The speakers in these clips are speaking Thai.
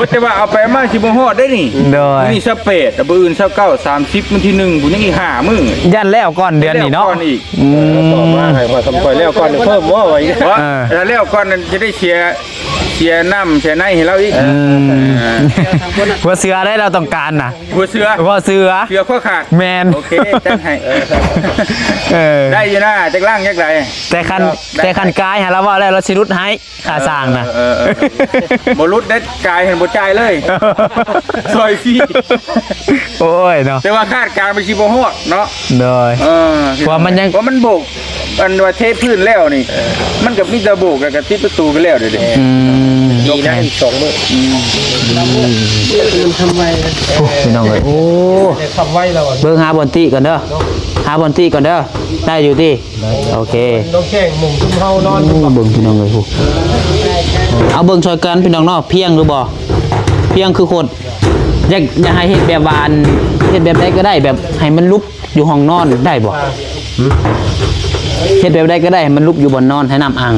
แต่ว่าเอาไปมาสิบ่ฮอดได้นี่โดยนี่28แต่มื้ออื่น29 30มื้อที่1พุ่นยังอีก5มื้อยันแล้วก่อนเดือนนี้เนาะก่อนอีกต่อมาให้พอสมควรแล้วก่อนเพิ่มว่าไว้แล้วก่อนนั้นจะได้เชียร์น้ำเชียร์ในให้เราอีกหัวเสือได้เราต้องการน่ะหัวเสือข้อขาดแมนโอเคจัดให้ได้อยู่นะจักล่างจักไรแต่คันกายฮะเราว่าแล้วเราสิรุดให้ขาสร้างนะบ่รุดได้กายเห็นบ่ใจเลยซอยพี่โอ้ยเนาะแต่ว่าคาดการไปสิบ่ฮอดเนาะโดยว่ามันโบกอันว่าเทพื้นแล้วนี่มันกับมิตรโบกกับติดประตูกันแล้วเด้ดีนะอีก2 มื้อมันทำไว้พี่น้องเอ้ยโอ้ทำไว้แล้วเบิ่งหาบอลตี้ก่อนเด้อหาบอลตี้ก่อนเด้อได้อยู่ที่โอเคต้องแข่งมุงซุ่มเฮานอนเบิ่งพี่น้องเอ้ยเอาเบิ่งช่วยกันพี่น้องเนาะเพียงหรือบ่เพียงคือโคตรอยากให้เฮ็ดแบบบานเฮ็ดแบบใดก็ได้แบบให้มันลุกอยู่ห้องนอนได้บ่เฮ็ดแบบใดก็ได้มันลุกอยู่บนนอนให้น้ำอ่าง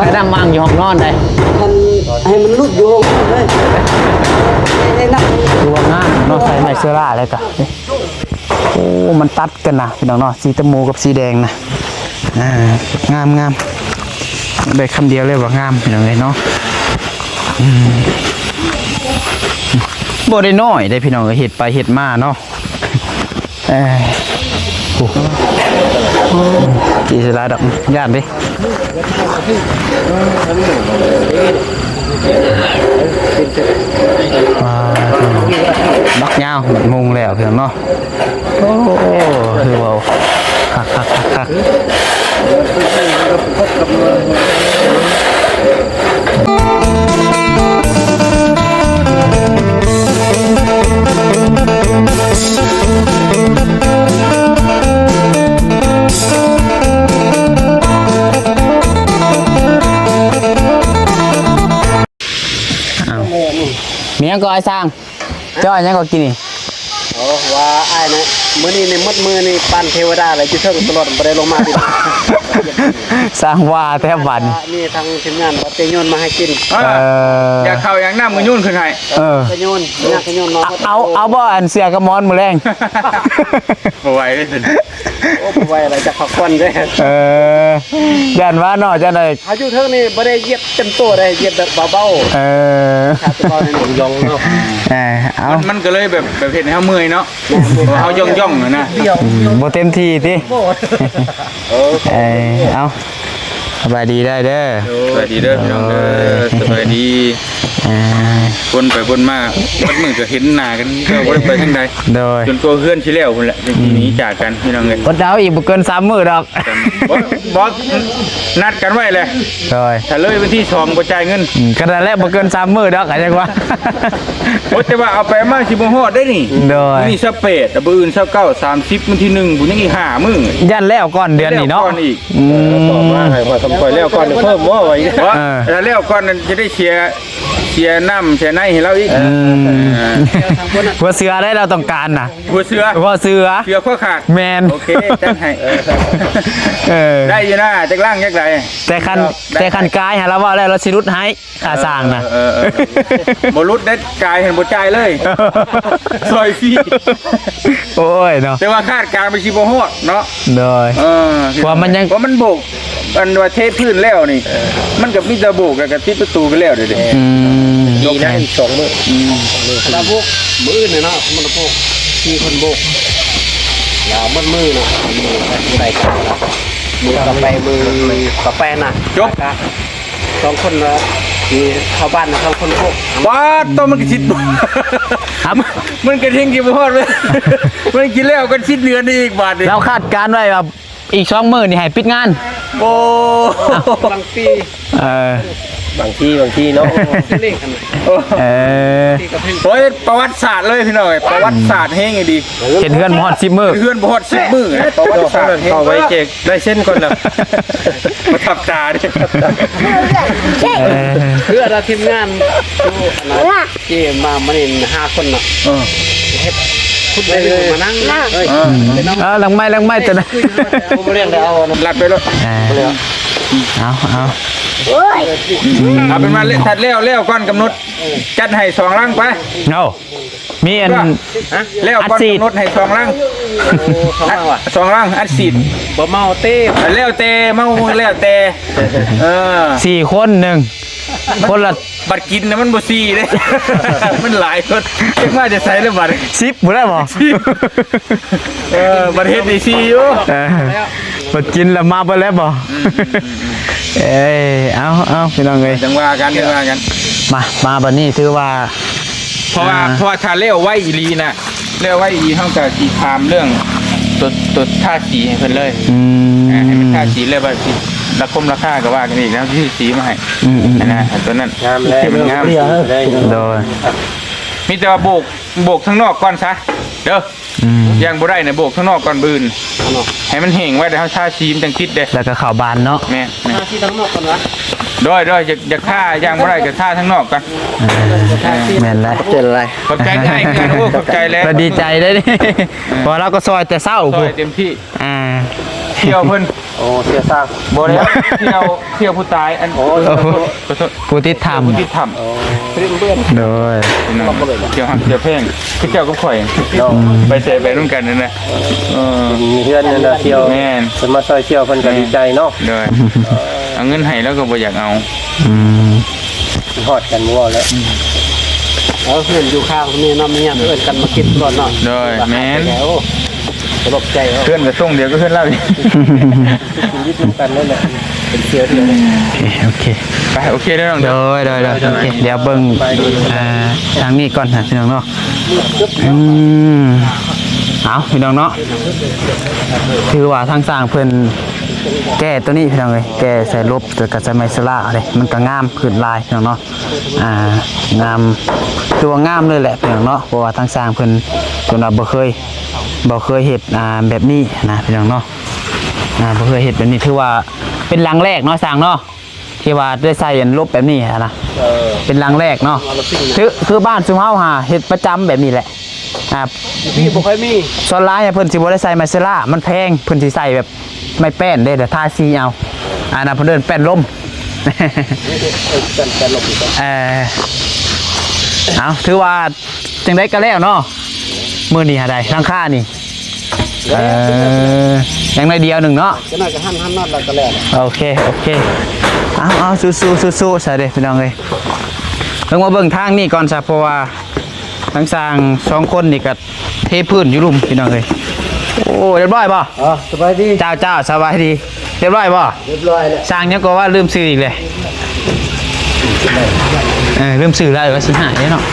ให้น้ำอ่างอยู่ห้องนอนได้ให้มันลุกอยู่เลยให้นั่งดูงามเนาะใส่ไม้เสื้อราอะไรกันโอ้มันตัดกันนะพี่น้องเนาะสีตะโมกับสีแดงนะงามได้คำเดียวเลยว่างามพี่น้องเลยเนาะบ่ได้น้อยได้พี่น้องเห็ดไปเห็ดมาเนาะกี่สลาดอกย่านดิบักยาวบักมุงแล้วเพียงเนาะโอ้คือว่าคักมียังก็ไอ้สร้างเจ้ายังก็กินนี่ว่าไอ้นะมื้อนี้ในมัดมือนี่ปั้นเทวดาอะไรที่เทิงตลอดบ่ได้ลงมาดิสร้างว่าแทบวันนี่ทางทีมงานว่าเตยนมาให้กินอยากเข้าอย่างน้ำมือยุ่นขึ้นให้กระโยนกระโยนน้องเอาบ่อันเสียกระมอนมือแรงบ่ไหวได้สิโอ้บ่ไหวอะไรจะขับควันได้ยันว่าเนาะจังได๋อายุเทิงนี่บ่ได้เหยียบเต็มตัวได้เหยียบแบบเบาๆครับตอนนี้ยองเนาะมันก็เลยแบบเห็นให้เฮาเมื่อยเนาะเฮาย่องๆนะบ่เต็มที่ติเอาสบายดีได้เด้อสบายดีเด้อพี่น้องเด้อสบายดีคนไปคนมาวัดมือก็เห็นหน้ากันก็บ่ได้ไปทางใดจนตัวเพื่อนสิแล้วพุ่นแหละทีนี้จากกันพี่น้องเอ้ยอดดาวอีกบ่เกิน3มื้อดอกบ่นัดกันไว้เลยถ้าเลยวันที่2บ่จ่ายเงินก็นั่นแหละบ่เกิน3มื้อดอกจังว่าแต่ว่าเอาไปมาสิบ่ฮอดได้นี่นี่28แต่มื้ออื่น29 30มื้อที่1พุ่นยังอีก5มื้อยันแล้วก่อนเดือนนี้เนาะก่อนอีกต่อมาให้พอสมควรแล้วก่อนเพิ่มว่าไว้แล้วก่อนนั้นจะได้เชียร์น้ำเชียร์ในให้เราอีกหัวเสือได้เราต้องการน่ะหัวเสือข้อขาดแมนโอเคจัดให้ได้อยู่นะจักล่างจักไรแต่คันกายฮะเราว่าแล้วเราสิรุดให้ขาสร้างนะบ่รุดได้กายเห็นบ่ใจเลยซอยพี่โอ้ยเนาะแต่ว่าคาดการไปสิบ่ฮอดเนาะโดยว่ามันโบกอันว่าเทพื้นแล้วนี่มันกับมิตรโบกกับติดประตูกันแล้วเด้ดีนะอีก2 มื้อถ้าพวกมือเนี่ยเนาะมันพวกที่คนโบกยาวมัดมือเนาะมือใส่กันมือกาแฟน่ะจบ2 คนละมีชาวบ้าน2 คนพวกว้าต้องมันกระชิดครับมันกระทิ้งกี่บ่ฮอดเลยมันกินแล้วก็ชิดเดือนอีกบาทเราคาดการไว้ว่าอีก2 มื้อนี่ให้ปิดงานโอ้บางปีบางทีเนาะโอ้ยประวัติศาสตร์เลยพี่น้อยประวัติศาสตร์เฮงไงดีเห็นเพื่อนบอด10 มื้อเพื่อนบอด10 มื้อประวัติศาสตร์เข้าไว้เจ๊กได้เส้นก่อนแล้วประทับตาดิเพื่อเราทีมงานที่มามัน5 คนเนาะเฮ็ดคุณไปมานั่งหลังไม้จะนะเรียกเอาลัดไปแล้วเอา เอาเป็นมาเล่นถัดเลี้ยวก่อนกำหนดจัดให้2ลังไป เอามีอัน เลี้ยวก่อนกำหนดให้2ลัง2ลังอัดสีด บ่เมาเต้ แล้วแต่เมาแล้วแต่4 คนหนึ่งคนละ บัตรกินนะมันบ่ซีเด้ มันหลายคนเรียกว่าจะใส่แล้วบัตร 10บ่ได้บ่ บัตรเฮ็ดดีซีอยู่ บัดกินแล้วมาบ่แล้วบ่เอ้ยเอาพี่น้องเอ้ย จังว่ากัน มาบัดนี้ถือว่า เพราะว่าถ้าเลี้ยวไว้อีหลีนะเลี้ยวไว้อีหลีเฮาก็สิถามเรื่องตัวท่าสีให้เพิ่นเลยให้มันท่าสีเลยว่าสิราคาก็ว่ากันอีกแล้วที่สีมาให้นะตัวนั้น งามแล้ว งาม โดย มีแต่ว่าโบกข้างนอกก่อนซะเด้อย่างบ่ได้เนี่ยโบกข้างนอกก่อนบืนให้มันแห้งไว้เดี๋ยวเฮาท่าสีมันจังคิดเด้ แล้วก็ข้าวบานเนาะ แม่ ที่ทั้งนอกกันวะ ด้วยอยากท่าย่างบ่ได้ก็ท่าข้างนอกก่อน แม่นแล้ว เจออะไร ขอบใจง่ายกันโอ้ขอบใจแล้ว ก็ดีใจได้ดิพอเราก็ซอยแต่เศร้า ซอ พุ่ ยเต็มที่ อ่า เที่ยวเพิ่น โอ้เสียสร้าง บ่ได้เที่ยวผู้ตายอันขอโทษ ผู้ที่ทำ ผู้ที่ท เพื่อนเพื่อน โดย ำเที่ยวหักเที่ยวแพงที่เที่ยวก็ข่อยไปเสไปร่วมกันนั่นนะ มีเพื่อนนั่นนะเที่ยว แม่น เพิ่นมาซอยเที่ยวเพิ่นก็ดีใจเนาะ เด้อเอาเงินให้แล้วก็บ่อยากเอา ฮอดกันบ่แล้ว แล้วเพื่อนอยู่ข้างนี่เนาะมีหยังเอิ้นกันมาคิดก่อนเนาะ เด้อแม่น แล้วสลบใจเอา เพื่อนก็ส่งเดียวก็เพื่อนเล่าอีก ยึดกันนั่นแหละเป็นเสียเดียว โอเค ไปโอเคได้อน้อง โด เด้อย โอเคเดี๋ยวเบิ่งทางนี้ก่อนนะพี่น้องเนาะเอาพี่น้องเนาะคือว่าทางสร้างเพิ่นแก้ตัวนี้พี่น้องเอ้ยแก้ใส่ลบตัวกับใส่ไมซล่าอะไรมันก็งามขึ้นลายพี่น้องเนาะงามตัวงามเลยแหละพี่น้องเนาะเพราะว่าทางสร้างเพิ่นตัวน่ะบ่เคยเฮ็ดแบบนี้นะพี่น้องเนาะบ่เคยเฮ็ดแบบนี้ถือว่าเป็นหลังแรกเนาะสร้างเนาะที่ว่าได้ใส่อันลบแบบนี้นะเป็นหลังแรกเนาะคือบ้านซุมเฮาหาเฮ็ดประจำแบบนี้แหละพี่บ่ค่อยมี ส่วนหลายเพิ่นสิบ่ได้ใส่ไมเซล่ามันแพงเพิ่นสิใส่แบบไม่แป้นเด้เดี๋ยวทาสีเอาอันนั้นเพิ่นเดินแป้นลมเอาถือว่าจังได๋ก็แล้วเนาะมื้อนี้หาได้ราคานี่ยังได้เดียวหนึ่งเนาะ จะน่าจะหั่นน็อตแล้วก็แล้ว โอเคเอาสู้ใส่เด้พี่น้องเอ้ยเพิ่งมาเบิ่งทางนี่ก่อนซะเพราะว่าทั้งสร้าง2คนนี่ก็เทพื้นอยู่ลุ่มพี่น้องเอ้ยโอ้เรียบร้อยป่ะ สบายดี เจ้าสบายดีเรียบร้อยป่ะ เรียบร้อยแล้ว สร้างเนี่ยก็ว่าลืมซื้ออีกเลยลืมซื้อแล้วว่าสิหายเนาะ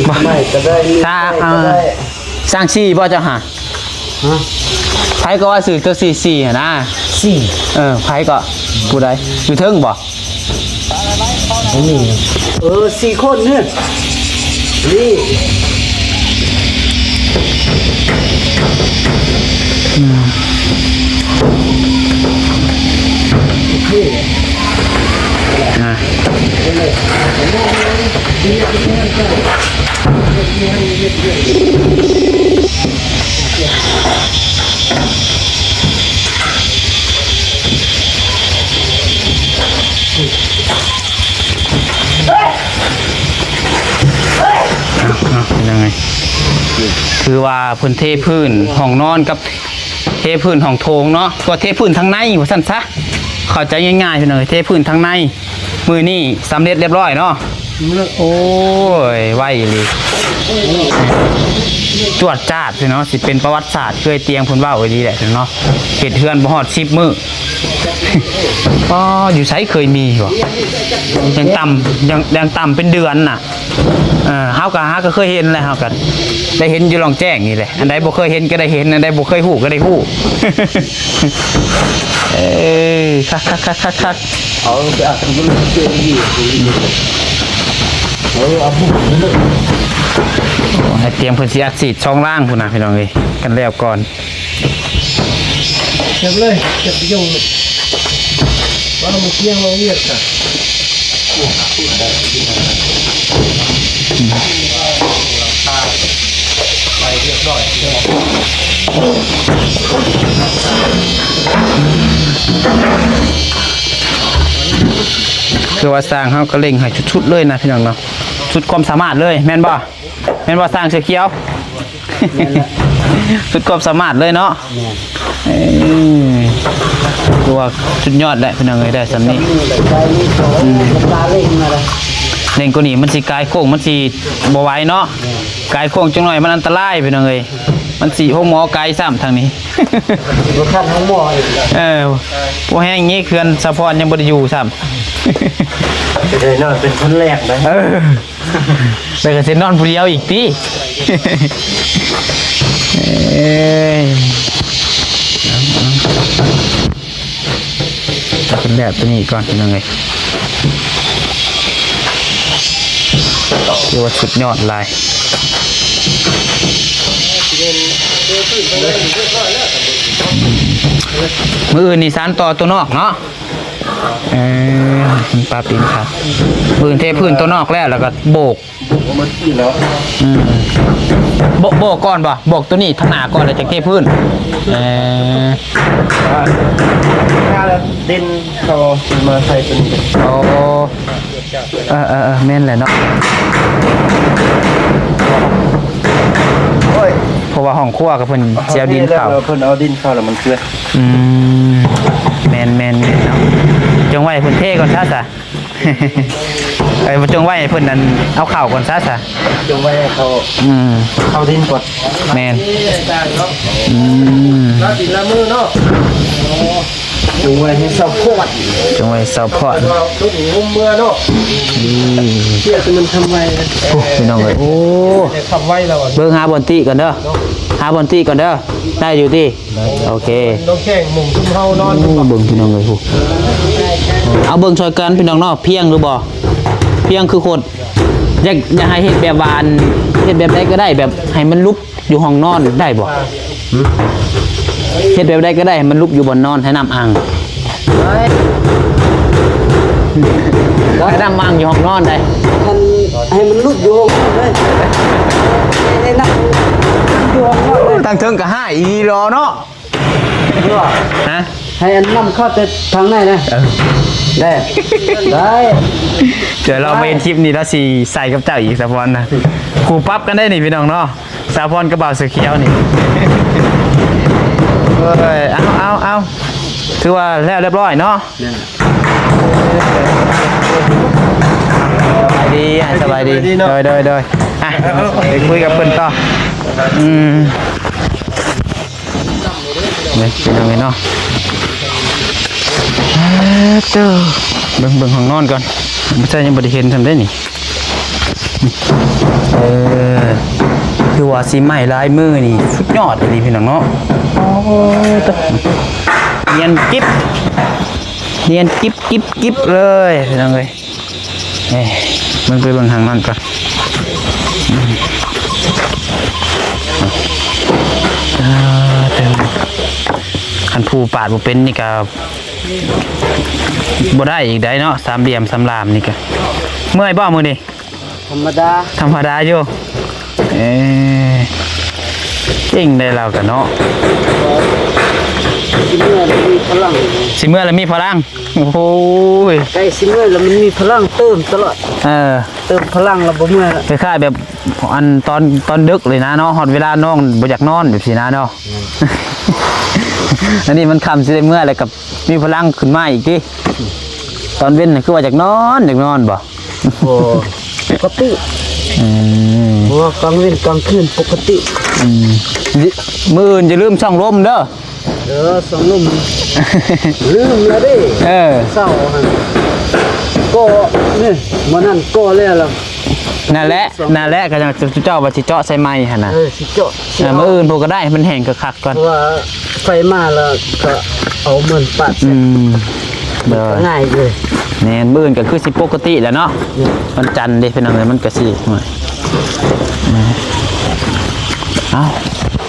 ไม่ก็ได้ ถ้าสร้าง4บ่เจ้าหาไผก็ว่าซื้อตัว44นะไผก็ผู้ใดอยู่เทิงบ่ 4 คนเนี่ยนี่ยังไงคือว่าพื้นเทพื้นห้องนอนกับเทพื้นห้องโถงเนาะก็เทพื้นทั้งในว่าซั่นซะเข้าใจง่ายๆพี่น้องเทพื้นทั้งในมือนี่สำเร็จเรียบร้อยเนาะโอ้ยไวเลยจวดจ้าดพี่เนาะสิเป็นประวัติศาสตร์เคยเตียงเพิ่นเว้าไว้ดีแหละเนาะเฮ็ดเฮือนบ่ฮอด10มื้ออ๋ออยู่ไสเคยมีบ่ยังต่ำเป็นเดือนน่ะเฮาก็เคยเห็นแหละเฮาก็ได้เห็นอยู่ลองแจ้งนี่แหละอันใดบ่เคยเห็นก็ได้เห็นอันใดบ่เคยฮู้ก็ได้ฮู้คักเอาไปอัดมันเจออีกเอาบุกเลย ให้เตรียมเพิ่นสิอัดฉีดช่องล่างพุ่นน่ะพี่น้องเอ้ยกันแล้วก่อน เก็บเลยเก็บยงว่าเราเที่ยงเราเรียกค่ะไปเรียบร้อย คือว่าสร้างเขาก็เล่งให้ชุดๆเลยนะพี่น้องเนาะชุดความสามารถเลยแม่นบ่สร้างเสือเขียว ชุดความสามารถเลยเนาะคือว่าชุดยอดแหละพี่น้องเอ้ยได้สำนี้เล่งกว่านี้มันสิกายโค้งมันสิบ่ไหวเนาะกายโค้งจังหน่อยมันอันตรายพี่น้องเอ้ยมันสิห้องหมอกายซ้ำทางนี้ บ่คันห้องหมออีกแล้ว บ่แห้งงี้เขื่อนสะพรยังบ่ได้อยู่ซ้ำ จะได้นอนเป็นคนแรกนะ ไปก็สินอนผู้เดียวอีกติจะเป็นแบบตัวนี้ก่อนเป็นยังไงเรียกว่าสุดยอดลายมืออื่นนี่สานต่อตัวนอกเนาะปลาปีนครับมืออื่นเทพื้นตัวนอกแล้วก็โบก มันขี้แล้ว โบกก่อนป่ะโบกตัวนี้ทางหน้าก่อนแล้วจากเทพื้นถ้าดินเขามาใส่เป็น โอ้แม่นแหละเนาะโอ้ยเพราะว่าห้องครัวกับเพิ่นเจียวดินเข้า เพิ่นเอาดินเข้าแล้วมันเกลือ แม่นเนาะจงไว้เพิ่นเทก่อนซะ จงไว้เพิ่นนั่นเอาข้าวก่อนซะ จงไว้ให้เขาเข้าดินก่อน แม่น แล้วดินละมือเนาะจงไว้ให้เศร้าโคตร จงไว้ซัพพอร์ต ตุ้นงุ้มเมื่อเนาะเชื่อมันทำไม โอ้พี่น้องเอ้ยโอ้ ทำไว้แล้ว เบิ่งหาบอนตี้ก่อนเด้อหาบอนตี้ก่อนเด้อได้อยู่ติโอเค ต้องแข่งหมุ่งทุ่มเฮานอน เบิ่งพี่น้องเอ้ยฮู้เอาเบิ่งช่วยกันพี่น้องเนาะเพียงหรือบ่เพียงคือโคตรอยากให้เฮ็ดแบบวานเฮ็ดแบบใดก็ได้แบบให้มันลุกอยู่ห้องนอนได้บ่เฮ็ดแบบใดก็ได้ให้มันลุกอยู่บนนอนให้น้ำอ่างให้น้ำอ่างอยู่ห้องนอนได้ มันให้มันลุกอยู่เลยไอ้นั่งอยู่ห้องนอนเลย ตั้งเทิงก็ห้าอีรอเนาะฮะ ให้อันน้ำเข้าแต่ทางไหนนะได้ได้ เดี๋ยวเราไปคลิปนี้แล้วสิใส่กับเจ้าอีกสะพอนนะครูปั๊บกันได้นี่พี่น้องเนาะสะพอนกระเป๋าสือเขียวนี่เอ้ยเอาถือว่าแล้วเรียบร้อยเนาะสบายดีโดยอ่ะไปคุยกับเพิ่นต่อเนี่ยเป็นยังไงเนาะเบิ่งห้องนอนก่อนไม่ใช่ยังบ่ได้เห็นทำได้นี่คือว่าสีใหม่ลายมือนี่สุดยอดเลยพี่น้องเนาะเนียนกิ๊บเลยพี่น้องเลยมันไปเบิ่งทางนั้นก่อนคันผู้ปาดบ่เป็นนี่ก็บ่ได้อีกได้เนาะสามเหลี่ยมสามรามนี่ก็เมื่อยบ่มื้อนี้ ธรรมดาอยู่เก่งได้แล้วกันเนาะ สิเมื่อแล้วมีพลัง สิเมื่อแล้วมีพลังโอ้โห ใกล้สิเมื่อแล้วมันมีพลังเติมตลอดเติมพลังแล้วบ่เมื่อแล้ว คล้ายๆแบบอันตอนดึกเลยนะเนาะฮอดเวลาน้องบ่อยากนอนแบบสินะเนาะ อันนี้มันค่ำสิได้เมื่อแล้วกับมีพลังขึ้นมาอีกติตอนเว้นน่ะคือว่าอยากนอนบ่ โอ้ปกติเพราะว่ากลางเว้นกลางคืนปกติ มื้ออื่นอย่าลืมช่องลมเด้อ สองนุ่มลืมแล้วดิเศร้าหั่นก็นี่มื้อนั้นก็แล้วล่ะ นั่นแหละก็จะเจ้าว่าสิเจาะใส่ไม้หั่นน่ะสิเจาะ มื้ออื่นพวกก็ได้มันแห้งก็คักก่อน เพราะว่าไฟมาแล้วก็เอาเหมือนปัดง่ายเลย แม่นมื้ออื่นก็คือสิปกติแหละเนาะมันจันทร์เด้พี่น้องเอ้ยมันก็สิเอ้า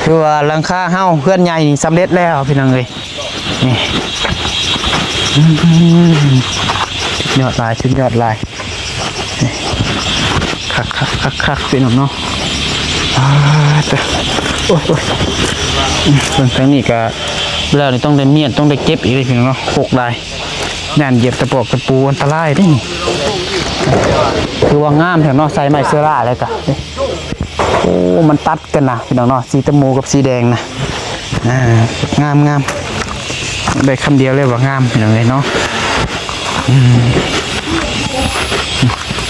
คือว่าหลังคาเฮาเพื่อนใหญ่สำเร็จแล้วพี่น้องเอ้ยนี่ยอดลายชุดยอดลายคักพี่น้องเนาะโอ้ยส่วนทางนี้ก็แล้วนี่ต้องได้เมียนต้องได้เก็บอีกเลยพี่น้องเนาะ6ลาย ย่านเหยียบตะปอกตะปูอันตรายเด้นี่คือว่างามแถวเนาะใส่ไม้เสื้อราอะไรกะโอ้มันตัดกันนะพี่น้องเนาะสีตะมูกับสีแดงนะงามได้คำเดียวเลยว่างามพี่น้องเลยเนาะ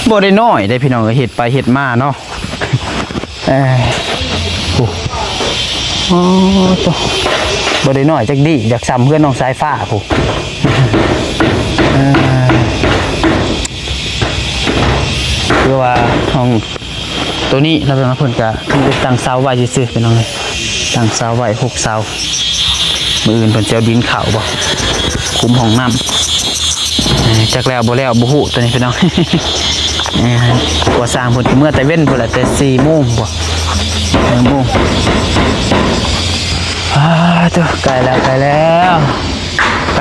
บ่ได้น้อยได้พี่น้องก็เฮ็ดไปเฮ็ดมาเนาะโอ้ตัวบ่ได้น้อยจักดีอยากซ้ำเพื่อนน้องสายฟ้าผู้คือว่าห้องตัวนี้เราเป็นมาเพิ่นก็ตั้งเสาไว้ซื่อๆพี่น้องเลยตั้งเสาไว้6เสามื้ออื่นเพิ่นจะเอาดินเข้าบ่คุมห้องน้ำจักแล้วบ่แล้วบ่ฮู้ตัวนี้พี่น้องกว่าสร้างเพิ่นเมื่อแต่เว้นพุ่นละแต่4:00 นบ่4:00 นตัวใกล้แล้วใก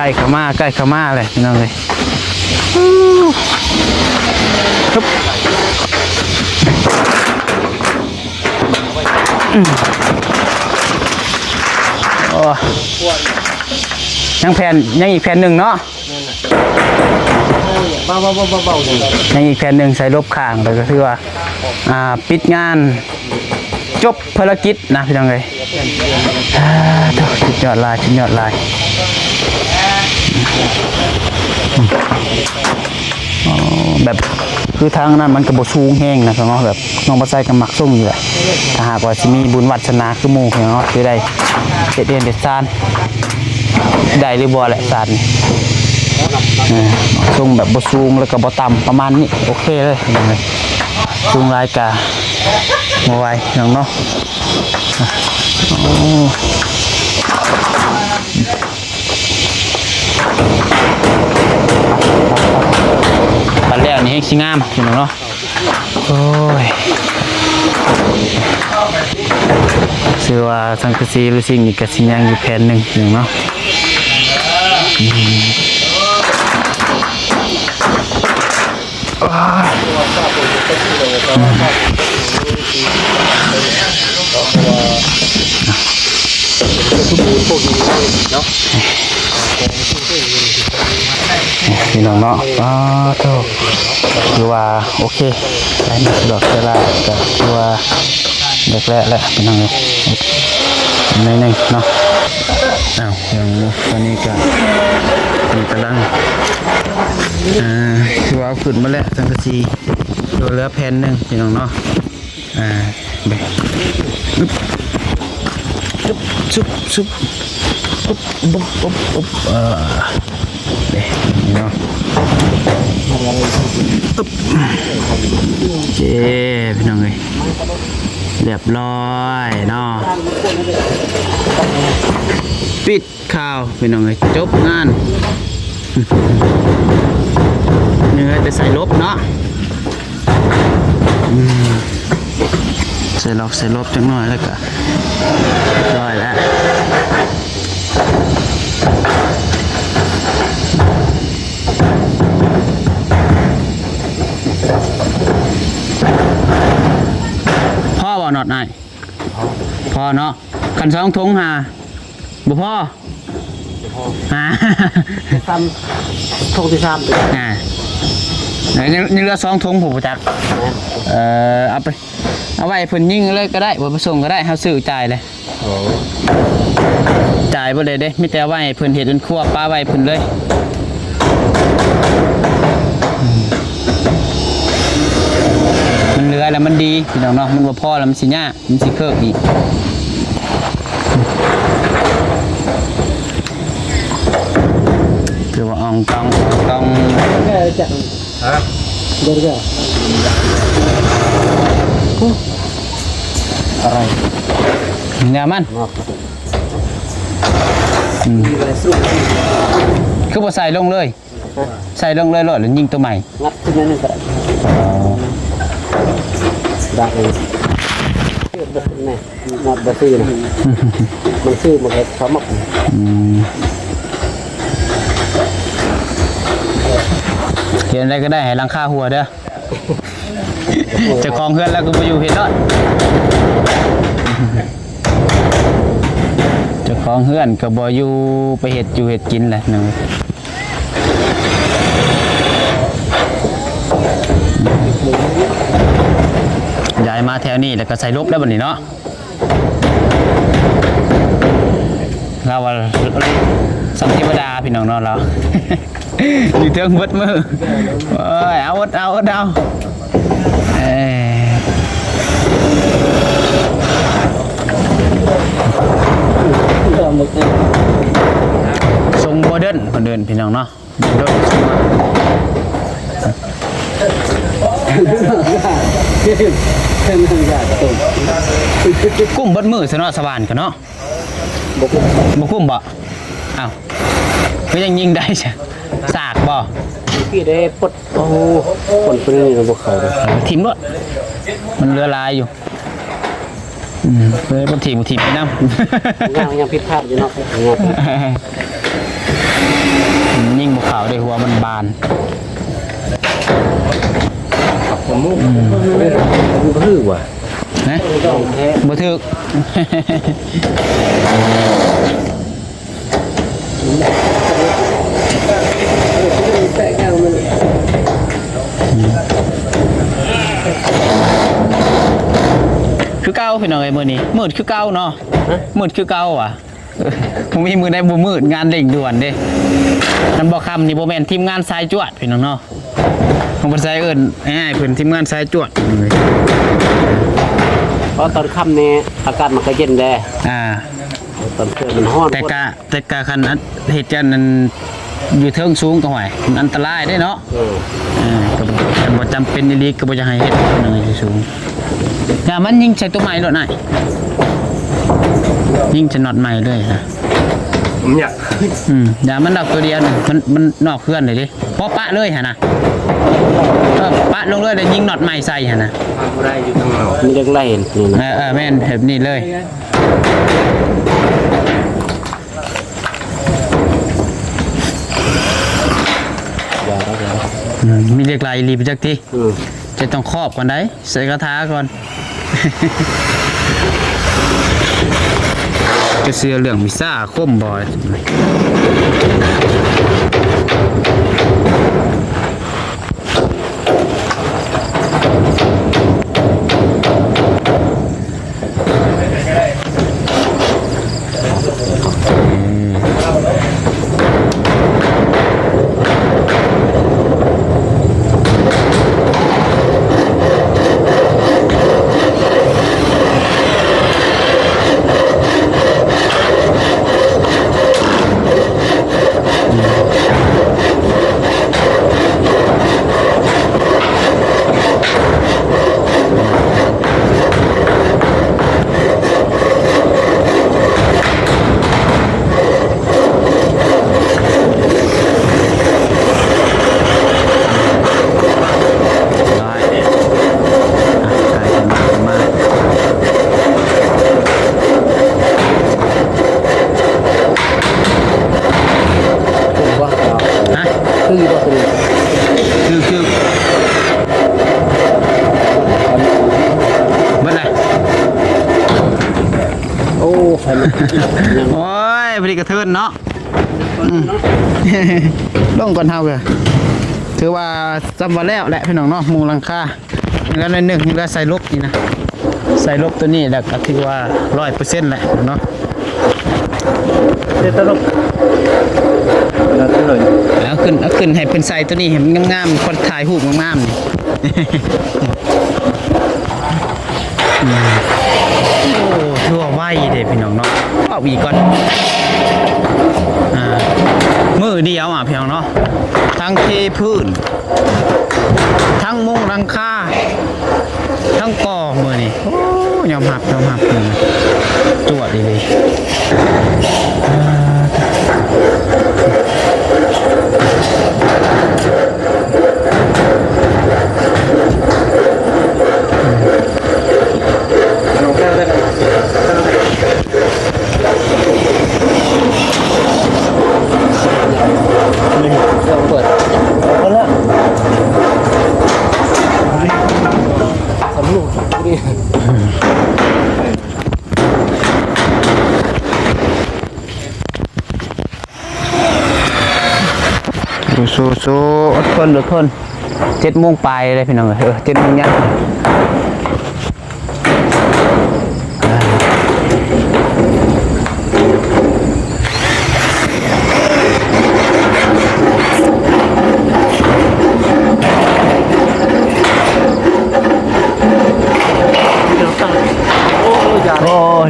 ล้เข้ามาเลยพี่น้องเลยครับโอ้ยังอีกแผ่นหนึ่งเนาะยังอีกแผ่นหนึ่งใส่ลบข้างเลยก็คือว่าปิดงานจบภารกิจนะพี่น้องเลยชุดยอดลายแบบคือทางนั้นมันกระโบสูงแห้งนะพี่น้องแบบน้องปลาไส้กับหมักส้มอยู่แหละถ้าหากว่าสิมีบุญวัฒนาคือหมู่พี่น้องคือได้เด็ดเรียนเด็ดซานได้หรือบ่แหละซานส้มแบบโบสูงแล้วก็โบต่ำประมาณนี้โอเคเลยยังไงสูงลายกามาไว้อย่างเนาะบัดแล้วนี่ให้สิงามพี่น้องเนาะโอ้ยชื่อว่าสังกะสีหรือสิ่งนี้ก็สิยังอยู่แผ่นหนึ่งอย่างเนาะพี่น้องเนาะโทษคือว่าโอเคได้มาดอกเวลาก็คือว่าเด็กแหละพี่น้องเลยในหนึ่งเนาะอย่างตอนนี้ก็มีกำลังคือว่าขึ้นมาแล้วสังกะสีเหลือแผ่นหนึ่งพี่น้องเนาะแบบชุบนี่เนาะโอเคพี่น้องเลยเรียบร้อยเนาะปิดข่าวพี่น้องเลยจบงานเนื้อจะใส่ลบเนาะใส่ลบจังหน่อยแล้วก็เรียบร้อยแล้วพ่อบ่หนอดนายพ่อเนาะขันสองทงหาบ่พ่อซ้ำทงที่ซ้ำยังเหลือ2 ทงผมจักเอาไว้เพิ่นยิงเลยก็ได้บ่ไปส่งก็ได้เฮาซื้อจ่ายเลยจ่ายบ่ได้เด้มีแต่ไว้เพิ่นเฮ็ดเป็นครัวป้าไว้เพิ่นเลยมันเหลือแล้วมันดีพี่น้องเนาะมันบ่พอแล้วมันสิยากมันสิเคิกอีกคือว่าต้องจะเดี๋ยวอะไรเนี่ยมันคือบ่ใส่ลงเลยใส่ลงเลยหรอหรือยิงตัวใหม่งัดขึ้นนั่นนี่ก็ได้เลยเชื่อแบบนี้งัดแบบนี้นะมันชื่อมันก็เขาหมกเขียนอะไรก็ได้ให้หลังคาหัวเด้อจะคลองเฮือนแล้วก็ไปอยู่เห็ดเนาะจะคลองเฮือนก็บ่อยู่ไปเห็ดอยู่เห็ดกินแหละนึง ย้ายมาแถวนี้แล้วก็ใส่ลบแล้วบัดนี้เนาะเราว่าสัมเทวดาพี่น้องเนาะเรา อยู่เทิงเบิดมือโอ้ยเอาทรงโมเดิร์นคนเดินพี่น้องเนาะโมเดิร์นกุ้มเบิดมือซะเนาะสว่านกันเนาะบ่กุ้มบ่อ้าวก็ยังยิงได้ใช่สากบ่ พี่ได้ปดโอ้คนปืนของพวกเขาเลย ทีมด้วยมันเรือลายอยู่เลยบนทีมไปน้ำ ยังผิดพลาดอยู่เนาะ ยิ่งบวขาวได้หัวมันบาน ผมมุ่งมันพื้ว่ะ นะบ่ถึกคือเก้าพี่น้องไอ้มื้อนี้มืดคือเก้าเนาะมืดคือเก้าอ่ะผมมีมือได้บ่มืดงานเร่งด่วนเด้นั่นบ่คำนี่บ่แม่นทีมงานสายจวดพี่น้องเนาะผมบ่ใส่เอิ้นง่ายๆเพิ่นทีมงานสายจวด เพราะตอนค่ำนี้อากาศมันก็เย็นแด้ตอนเช้ามันร้อน แต่กะคันเหตุการณ์นั้นอยู่เทิงสูงก็ห่วยมันอันตรายได้เนาะก็บ่จำเป็นอีหลีก็บ่อยากให้เฮ็ดนั่นสูงอย่ามันยิงใส่ตัวใหม่โลดน่ะยิงจะน็อตใหม่เลยนะ ผมอยาก อย่ามันดอกตัวเดียวนึงมันนอกเคลื่อนเลยดิพอปะเลยหั่นน่ะปะลงเลยแล้วยิงน็อตใหม่ใส่หั่นน่ะ ได้อยู่ข้างนอก มีเรื่องไล่นี่นะ แม่นแบบนี้เลยมีเรียกลายรีบจักทีจะต้องครอบก่อนได้ใส่กระทะก่อนจะเสือเหลืองมิซ่าคมบ่อยโอ้ยพอดีกระเทินเนาะลงก่อนเท่ากันถือว่าจำวันแล้วแหละพี่น้องเนาะมุงหลังคาแล้วในหนึ่งนี่ก็ใส่ลบนี่นะใส่ลบตัวนี้แล้วก็ถือว่า100%แหละเนาะเดี๋ยวตลกเอาขึ้นให้เป็นใส่ตัวนี้เห็นงามๆคนถ่ายรูปงามๆนี่โอ้ถือว่าไวเด้พี่น้องเนาะเอาอีกก่อนมือเดียวพี่น้องเนาะทั้งเทพื้นทั้งมุงหลังคาทั้งก่อมือนี่โอ้ยอมหับจวดดีเลยสู้อดทน7 โมงปลายเลยพี่น้อง7 โมงยัง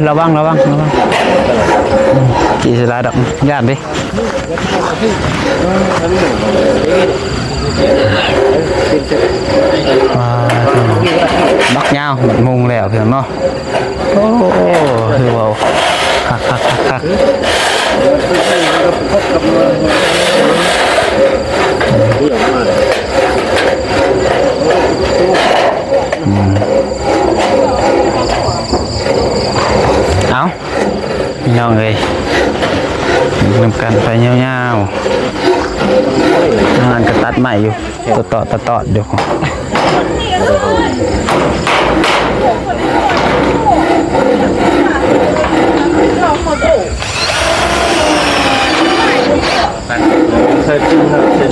ระวังกี่สิลาดอกย่านดิบักยาวมุงแล้วเพียงเนาะโอ้คือว่าคักเอาพี่น้องเลยนำกันไปเงาวๆงานกระตัดใหม่อยู่ต่อเดี๋ยวใช่จริงครับเป็น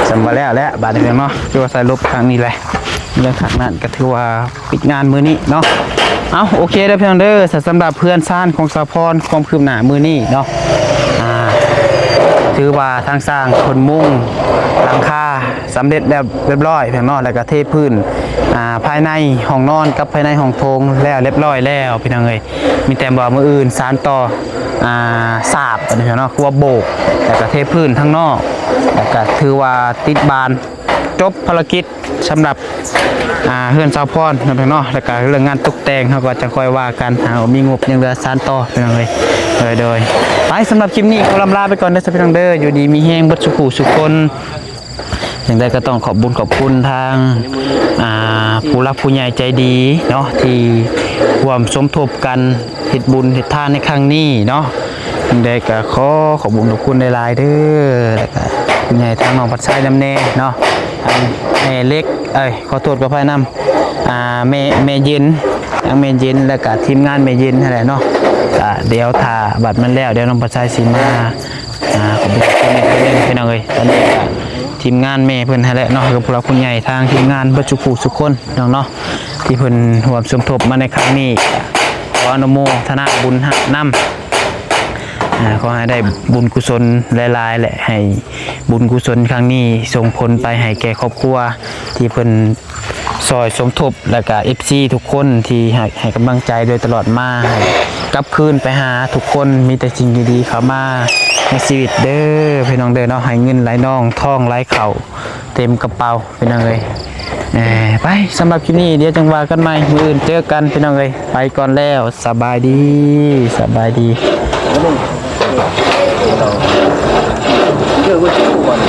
จำมาแล้วบาดเจ็บเนาะคือว่าใส่ลบครั้งนี้แหละเรื่องขักนั้นก็ถือว่าปิดงานมือนี้เนาะเอาโอเคเด้อพี่น้องเด้อสำหรับเพื่อนซ่านของสะพรความคืบหน้ามือนี้เนาะถือว่าทางสร้างคนมุ่งหลังคาสำเร็จแบบเรียบร้อยพี่น้องแล้วก็เทพื้นภายในห้องนอนกับภายในห้องโถงแล้วเรียบร้อยแล้วพี่น้องเอ้ยมีแต่บ่มืออื่นสานต่อสาบพี่น้องคือว่าโบกแล้วก็เทพื้นทั้งนอกแล้วก็ถือว่าติดบานจบภารกิจสำหรับเฮือนสาวพรนะพี่น้องแล้วก็เรื่องงานตกแต่งเขาก็จะค่อยว่ากันมีงบยังเหลือสานต่อพี่น้องเลยโดยไปสำหรับคลิปนี้ขอลำลาไปก่อนเด้อพี่น้องเด้ออยู่ดีมีแห้งบัดสุขุสุคนอย่างใดก็ต้องขอบคุณทางผู้รักผู้ใหญ่ใจดีเนาะที่ร่วมสมทบกันเฮ็ดบุญเฮ็ดทานในครั้งนี้เนาะอย่างใดก็ขอบคุณหลายๆเด้อแล้วก็ผู้ใหญ่ทางน้องพัดชายนำแน่เนาะแม่เล็กขอโทษกับพ่อนำแม่เย็นทั้งแม่เย็นแล้วก็ทีมงานแม่เย็นนั่นแหละเนาะเดี๋ยวถ้าบัดมันแล้วเดี๋ยวน้องพัดชายสิมาขอบคุณพี่น้องเอ้ยตอนนี้ทีมงานแม่เพิ่นนั่นแหละเนาะกับผู้หลักผู้ใหญ่ทางทีมงานบัจจุกุสุคนน้องเนาะที่เพิ่นร่วมสมทบมาในครั้งนี้ขออนุโมทนาบุญนำขอให้ได้บุญกุศลหลายๆแหละให้บุญกุศลครั้งนี้ส่งผลไปให้แก่ครอบครัวที่เพิ่นซอยสมทบแล้วก็ FC ทุกคนที่ให้กำลังใจโดยตลอดมาให้กลับคืนไปหาทุกคนมีแต่สิ่งดีๆเข้ามาในชีวิตเด้อพี่น้องเด้อเนาะให้เงินไหลน่องทองไหลเข่าเต็มกระเป๋าพี่น้องเอ้ยไปสำหรับคลิปนี้เดี๋ยวจังว่ากันใหม่มื้ออื่นเจอกันพี่น้องเอ้ยไปก่อนแล้วสบายดีเรื่องว่าชื่อวัน